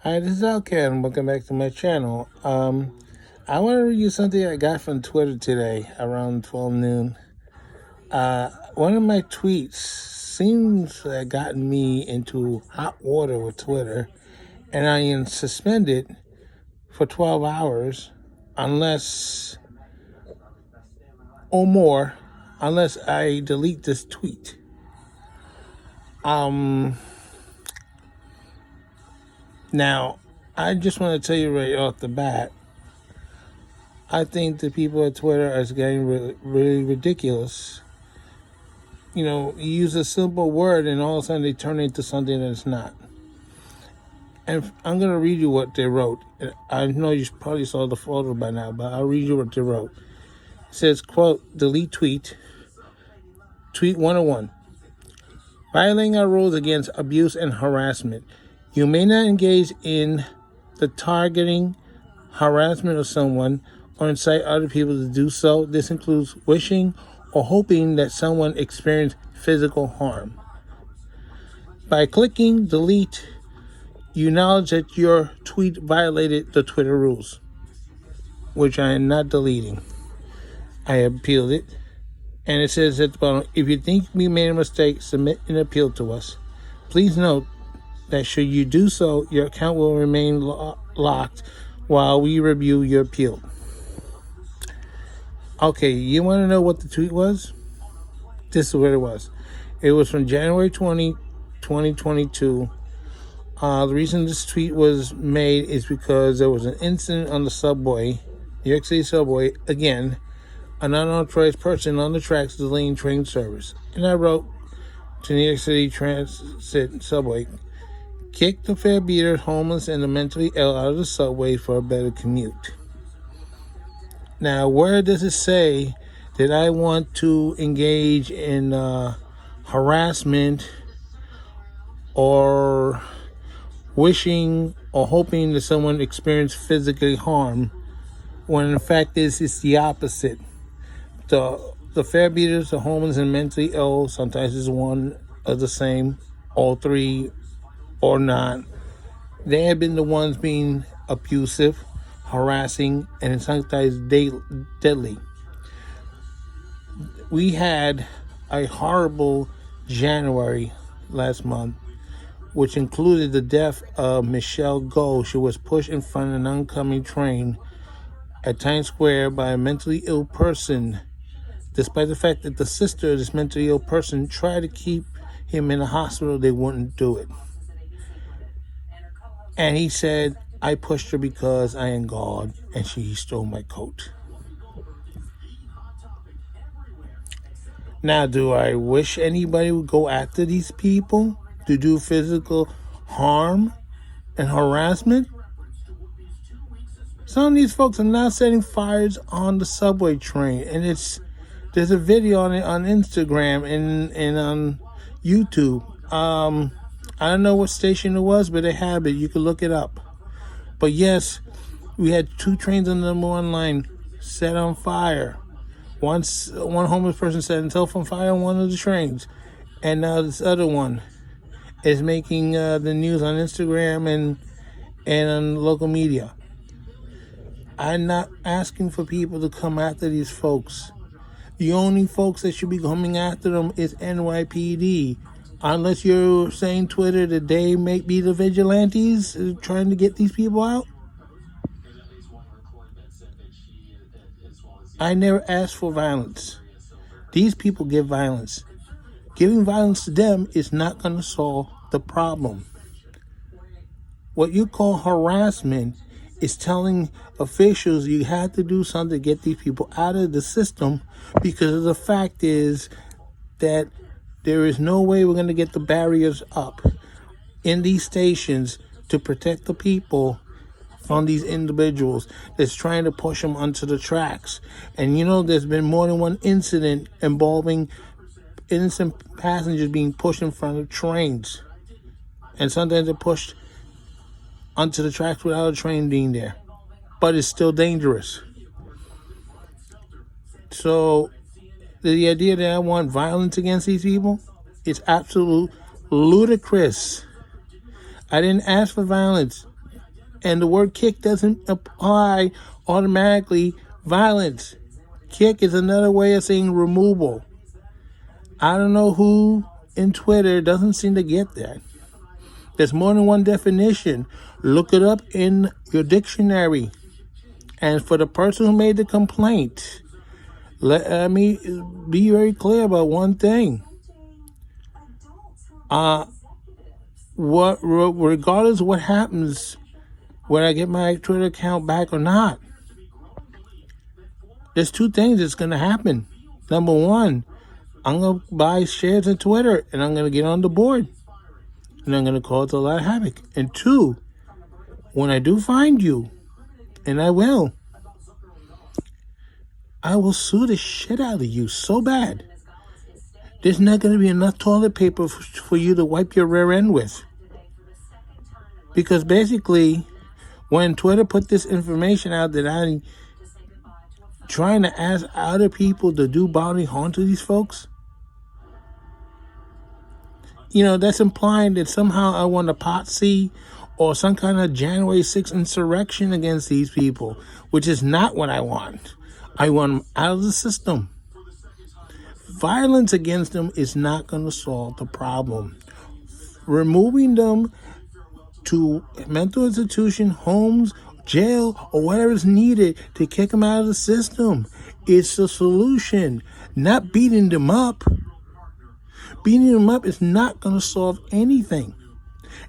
Hi, this is Alcat, and welcome back to my channel. I want to read you something I got from Twitter today around 12 noon. One of my tweets seems to have gotten me into hot water with Twitter, and I am suspended for 12 hours unless I delete this tweet. Now, I just want to tell you right off the bat, I think the people at Twitter are getting really ridiculous. You know, you use a simple word and all of a sudden they turn it into something that it's not. And I'm going to read you what they wrote. I know you probably saw the photo by now, but I'll read you what they wrote. It says, quote, delete tweet. Tweet 101. Violating our rules against abuse and harassment. You may not engage in the targeting, harassment of someone or incite other people to do so. This includes wishing or hoping that someone experience physical harm. By clicking delete, you acknowledge that your tweet violated the Twitter rules, which I am not deleting. I appealed it. And it says at the bottom, if you think we made a mistake, submit an appeal to us. Please note that should you do so, your account will remain locked while we review your appeal. Okay, you want to know what the tweet was? This is what it was. It was from January 20, 2022. The reason this tweet was made is because there was an incident on the subway, New York City subway, again, an unauthorized person on the tracks delaying train service. And I wrote to New York City Transit subway, kick the farebeaters, homeless, and the mentally ill out of the subway for a better commute. Now, where does it say that I want to engage in harassment or wishing or hoping that someone experience physical harm, when in fact it's the opposite? The farebeaters, the homeless, and mentally ill, sometimes it's one of the same, all three or not. They have been the ones being abusive, harassing, and sometimes deadly. We had a horrible January last month, which included the death of Michelle Go. She was pushed in front of an oncoming train at Times Square by a mentally ill person, despite the fact that the sister of this mentally ill person tried to keep him in the hospital. They wouldn't do it. And he said, I pushed her because I am God, and she stole my coat. Now, do I wish anybody would go after these people to do physical harm and harassment? Some of these folks are now setting fires on the subway train, and there's a video on it on Instagram and on YouTube. I don't know what station it was, but they have it. You can look it up. But yes, we had two trains on the number one line set on fire. One homeless person set himself on fire on one of the trains, and now this other one is making the news on Instagram and on local media. I'm not asking for people to come after these folks. The only folks that should be coming after them is NYPD. Unless you're saying Twitter that they may be the vigilantes trying to get these people out. I never asked for violence. These people give violence. Giving violence to them is not going to solve the problem. What you call harassment is telling officials you have to do something to get these people out of the system, because the fact is that there is no way we're going to get the barriers up in these stations to protect the people from these individuals that's trying to push them onto the tracks. And you know, there's been more than one incident involving innocent passengers being pushed in front of trains. And sometimes they're pushed onto the tracks without a train being there. But it's still dangerous. So the idea that I want violence against these people is absolute ludicrous. I didn't ask for violence. And the word kick doesn't apply automatically violence. Kick is another way of saying removal. I don't know who in Twitter doesn't seem to get that. There's more than one definition. Look it up in your dictionary. And for the person who made the complaint, let me be very clear about one thing. Regardless of what happens, whether I get my Twitter account back or not, there's two things that's going to happen. Number one, I'm going to buy shares in Twitter, and I'm going to get on the board, and I'm going to cause a lot of havoc. And two, when I do find you, and I will sue the shit out of you so bad. There's not going to be enough toilet paper for you to wipe your rear end with. Because basically, when Twitter put this information out that I'm trying to ask other people to do bodily harm to these folks, that's implying that somehow I want a potsy or some kind of January 6th insurrection against these people, which is not what I want. I want them out of the system. Violence against them is not going to solve the problem. Removing them to mental institution, homes, jail, or whatever is needed to kick them out of the system is the solution, not beating them up. Beating them up is not going to solve anything.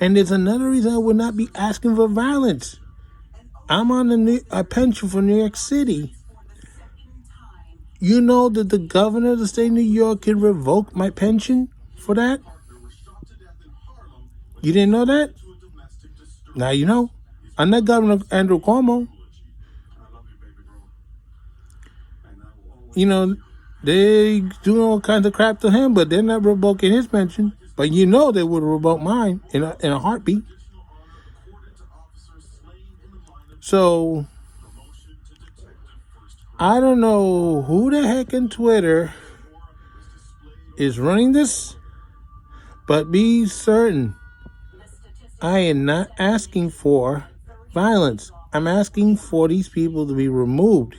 And there's another reason I would not be asking for violence. I'm on a pension for New York City. You know that the governor of the state of New York can revoke my pension for that? You didn't know that? Now you know. I'm not Governor Andrew Cuomo. They do all kinds of crap to him, but they're not revoking his pension. But they would revoke mine in a heartbeat. So, I don't know who the heck in Twitter is running this, but be certain, I am not asking for violence. I'm asking for these people to be removed.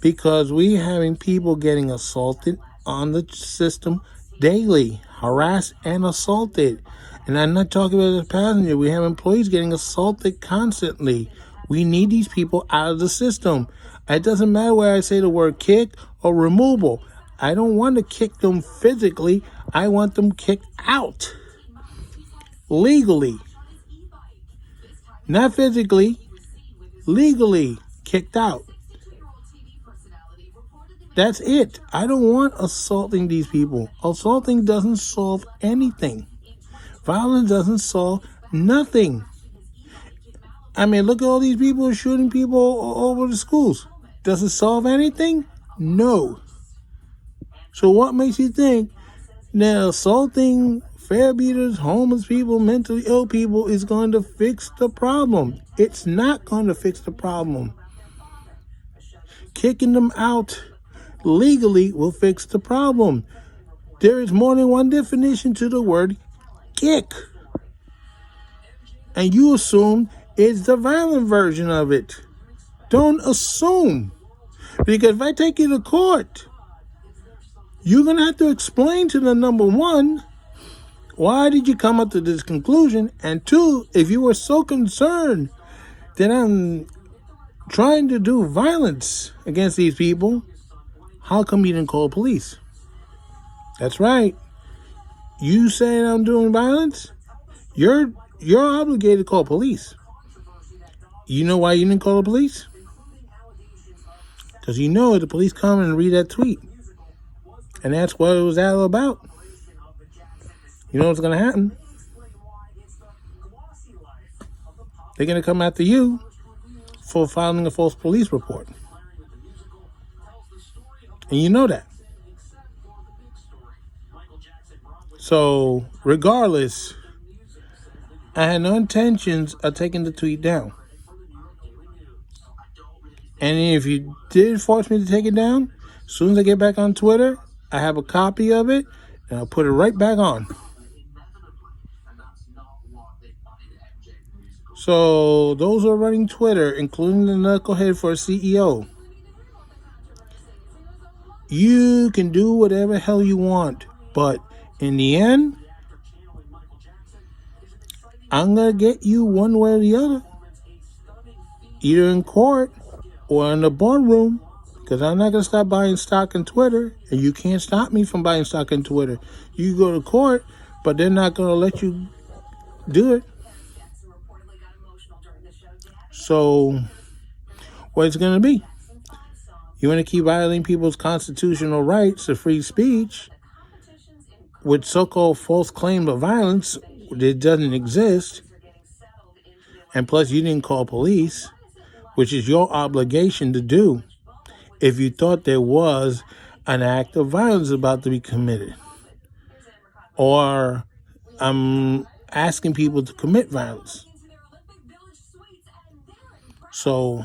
Because we're having people getting assaulted on the system daily, harassed and assaulted. And I'm not talking about the passenger. We have employees getting assaulted constantly. We need these people out of the system. It doesn't matter whether I say the word kick or removal. I don't want to kick them physically. I want them kicked out. Legally. Not physically. Legally kicked out. That's it. I don't want assaulting these people. Assaulting doesn't solve anything. Violence doesn't solve nothing. I mean, look at all these people shooting people all over the schools. Does it solve anything? No. So what makes you think that assaulting farebeaters, homeless people, mentally ill people is going to fix the problem? It's not going to fix the problem. Kicking them out legally will fix the problem. There is more than one definition to the word kick. And you assume it's the violent version of it. Don't assume. Because if I take you to court, you're going to have to explain to them, number one, why did you come up to this conclusion? And two, if you were so concerned that I'm trying to do violence against these people, how come you didn't call police? That's right. You saying I'm doing violence? You're obligated to call police. You know why you didn't call the police? Because the police come and read that tweet. And that's what it was all about. You know what's going to happen? They're going to come after you for filing a false police report. And you know that. So, regardless, I had no intentions of taking the tweet down. And if you did force me to take it down, as soon as I get back on Twitter, I have a copy of it, and I'll put it right back on. So those who are running Twitter, including the knucklehead for CEO, you can do whatever hell you want, but in the end, I'm gonna get you one way or the other, either in court or in the boardroom, because I'm not gonna stop buying stock in Twitter, and you can't stop me from buying stock in Twitter. You go to court, but they're not gonna let you do it. So, what it's gonna be? You want to keep violating people's constitutional rights to free speech with so-called false claim of violence that doesn't exist, and plus you didn't call police, which is your obligation to do if you thought there was an act of violence about to be committed, or I'm asking people to commit violence. So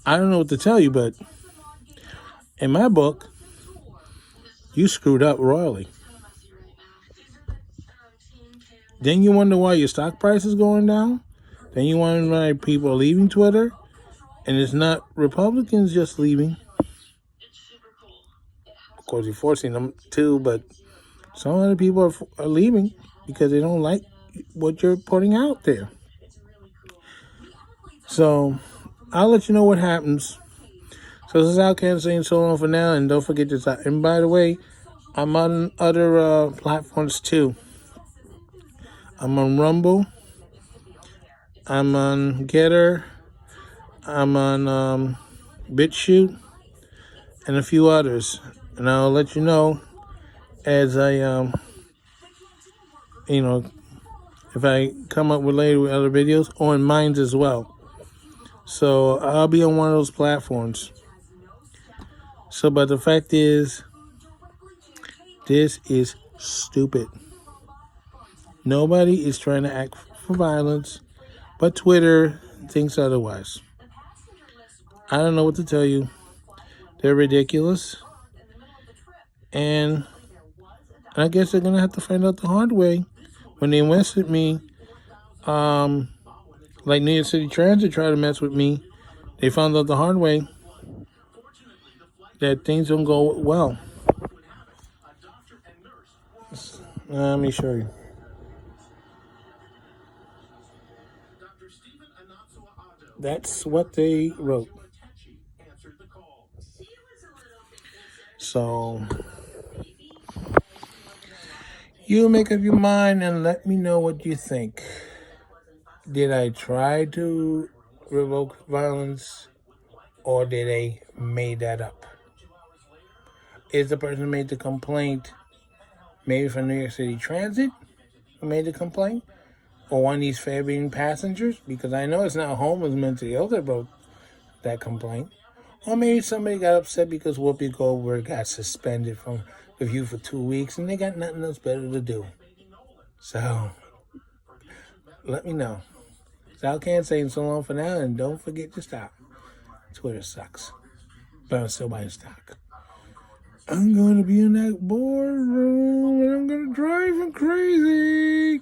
I don't know what to tell you, but in my book, you screwed up royally. Then you wonder why your stock price is going down. Then you wonder why people are leaving Twitter. And it's not Republicans just leaving. Of course, you're forcing them to, but some other people are leaving because they don't like what you're putting out there. So I'll let you know what happens. So this is Outcast saying so long for now, and don't forget this. And by the way, I'm on other platforms too. I'm on Rumble. I'm on Getter. I'm on BitChute and a few others. And I'll let you know as I, if I come up with later with other videos, or in mine as well. So I'll be on one of those platforms. So, but the fact is, this is stupid. Nobody is trying to act for violence, but Twitter thinks otherwise. I don't know what to tell you. They're ridiculous. And I guess they're going to have to find out the hard way. When they mess with me, like New York City Transit tried to mess with me, they found out the hard way that things don't go well. Let me show you. That's what they wrote. So you make up your mind and let me know what you think. Did I try to revoke violence, or did they made that up? Is the person who made the complaint maybe from New York City Transit who made the complaint, or one of these fare-beating passengers? Because I know it's not homeless mentally ill that wrote that complaint. Or maybe somebody got upset because Whoopi Goldberg got suspended from the View for 2 weeks and they got nothing else better to do. So, let me know. So I can't say so long for now, and don't forget to stop. Twitter sucks. But I'm still buying stock. I'm going to be in that boardroom and I'm going to drive him crazy.